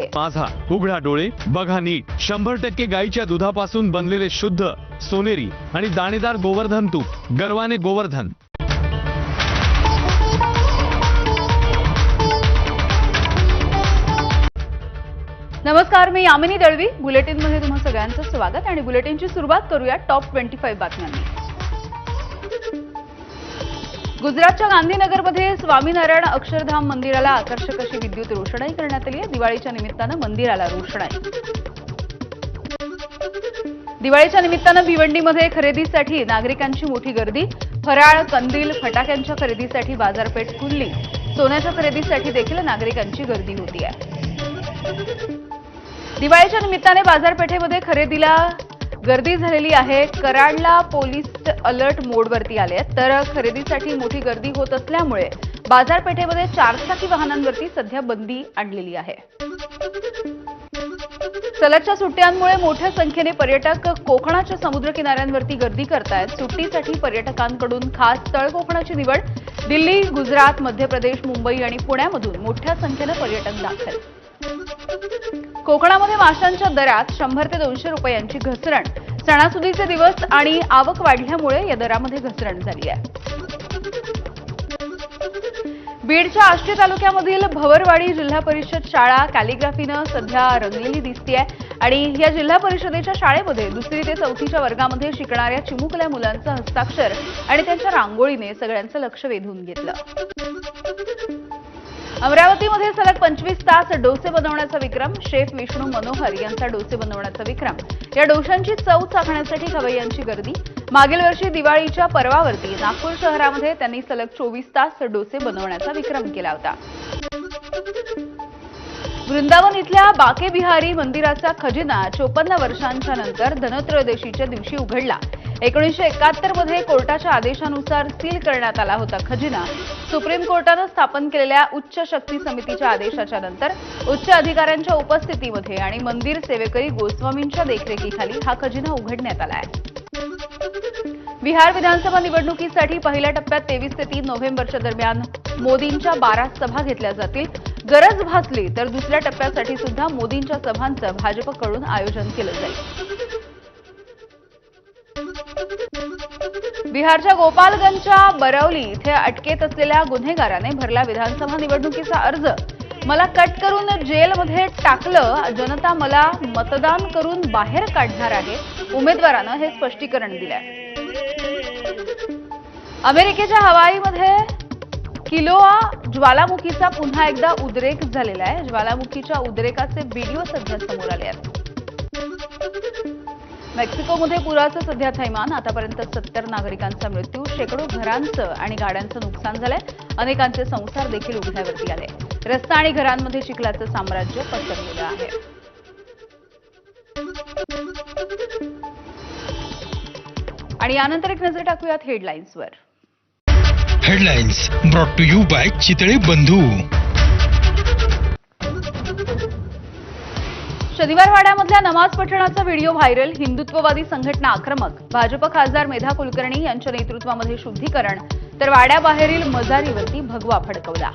माझा उघडा डोळे बघा नीट 100% गाईच्या दुधापासून बनलेले शुद्ध सोनेरी आणि दाणेदार गोवर्धन तूप गर्वाने गोवर्धन। नमस्कार, मी यामिनी दळवी। बुलेटिन मध्ये तुम्हा सगळ्यांचं स्वागत आणि बुलेटिनची सुरुवात करूया टॉप 25 बातम्यांनी। गुजरातच्या गांधीनगरमध्ये स्वामीनारायण अक्षरधाम मंदिराला आकर्षक अशी विद्युत रोषणाई करण्यात आली आहे। दिवाळीच्या निमित्तानं मंदिराला रोषणाई। दिवाळीच्या निमित्तानं भिवंडीमध्ये खरेदीसाठी नागरिकांची मोठी गर्दी। फराळ, कंदील, फटाक्यांच्या खरेदीसाठी बाजारपेठ खुलली। सोन्याच्या खरेदीसाठी देखील नागरिकांची गर्दी होती आहे। दिवाळीच्या निमित्ताने बाजारपेठेमध्ये खरेदीला गर्दी झालेली आहे। कराडला पोलीस अलर्ट मोडवरती आले आहेत, तर खरेदीसाठी मोठी गर्दी होत असल्यामुळे बाजारपेठेमध्ये चारचाकी वाहनांवरती सध्या बंदी आणलेली आहे। सलगच्या सुट्ट्यांमुळे मोठ्या संख्येने पर्यटक कोकणाच्या समुद्र किनाऱ्यांवरती गर्दी करतायत। सुट्टीसाठी पर्यटकांकडून खास तळ कोकणाची निवड। दिल्ली, गुजरात, मध्य प्रदेश, मुंबई आणि पुण्यामधून मोठ्या संख्येने पर्यटक दाखल। कोकणामध्ये माशांच्या दरात 100 ते 200 रुपयांची घसरण। सणासुदीचे दिवस आणि आवक वाढल्यामुळे या दरामध्ये घसरण झाली आहे। बीडच्या आष्टी तालुक्यामधील भवरवाडी जिल्हा परिषद शाळा कॅलिग्राफीनं सध्या रंगलेली दिसतेय आणि या जिल्हा परिषदेच्या शाळेमध्ये 2री ते 4थीच्या वर्गामध्ये शिकणाऱ्या चिमुकल्या मुलांचं हस्ताक्षर आणि त्यांच्या रांगोळीने सगळ्यांचं लक्ष वेधून घेतलं। अमरावतीमध्ये सलग 25 तास डोसे बनवण्याचा विक्रम। शेफ विष्णू मनोहर यांचा डोसे बनवण्याचा विक्रम। या डोशांची चव चाखण्यासाठी खवय्यांची गर्दी। मागील वर्षी दिवाळीच्या पर्वावरती नागपूर शहरामध्ये त्यांनी सलग 24 तास डोसे बनवण्याचा विक्रम केला होता। वृंदावन इथल्या बाके बिहारी मंदिराचा खजिना 54 वर्षांच्या नंतर धनत्रयोदशीच्या दिवशी उघडला। 1971 मध्ये कोर्टाच्या आदेशानुसार सील करण्यात आला होता खजिना। सुप्रीम कोर्टाने स्थापन केलेल्या उच्च शक्ती समितीच्या आदेशाच्या नंतर उच्च अधिकाऱ्यांच्या उपस्थितीमध्ये आणि मंदिर सेवेकरी गोस्वामींच्या देखरेखीखाली हा खजिना उघडण्यात आला आहे। बिहार विधानसभा निवडणुकीसाठी पहिल्या टप्प्यात 23 ते 3 नोव्हेंबरच्या दरम्यान मोदींच्या 12 सभा घेतल्या जातील। गरज भासली तर दुसऱ्या टप्प्यासाठी सुद्धा मोदींच्या सभांचं भाजपकडून आयोजन केलं जाईल। बिहारच्या गोपालगंजच्या बरौली इथे अटकेत असलेल्या गुन्हेगाराने भरला विधानसभा निवडणुकीचा अर्ज। मला कट करून जेलमध्ये टाकलं, जनता मला मतदान करून बाहेर काढणार आहे, उमेदवारानं हे स्पष्टीकरण दिलंय। अमेरिकेच्या हवाईमध्ये किलोआ ज्वालामुखीचा पुन्हा एकदा उद्रेक झालेला आहे। ज्वालामुखीच्या उद्रेकाचे व्हिडिओ सध्या समोर आले आहेत। मेक्सिकोमध्ये पुराचं सध्या थैमान। आतापर्यंत 70 नागरिकांचा मृत्यू, शेकडो घरांचं आणि गाड्यांचं नुकसान झालंय। अनेकांचे संसार देखील उघड्यावरती आले। रस्ता आणि घरांमध्ये चिखलाचं साम्राज्य पसरलेलं आहे। आणि यानंतर एक नजर टाकूयात हेडलाईन्सवर। Headlines brought to you by Chitale Bandhu. शनिवार वाड्यामधल्या नमाज पठणाचा व्हिडिओ व्हायरल। हिंदुत्ववादी संघटना आक्रमक। भाजप खासदार मेधा कुलकर्णी यांच्या नेतृत्वामध्ये शुद्धीकरण, तर वाड्याबाहेरील मजारीवरती भगवा फडकवला।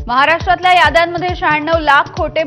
महाराष्ट्रातल्या याद्यांमध्ये 96 लाख खोटे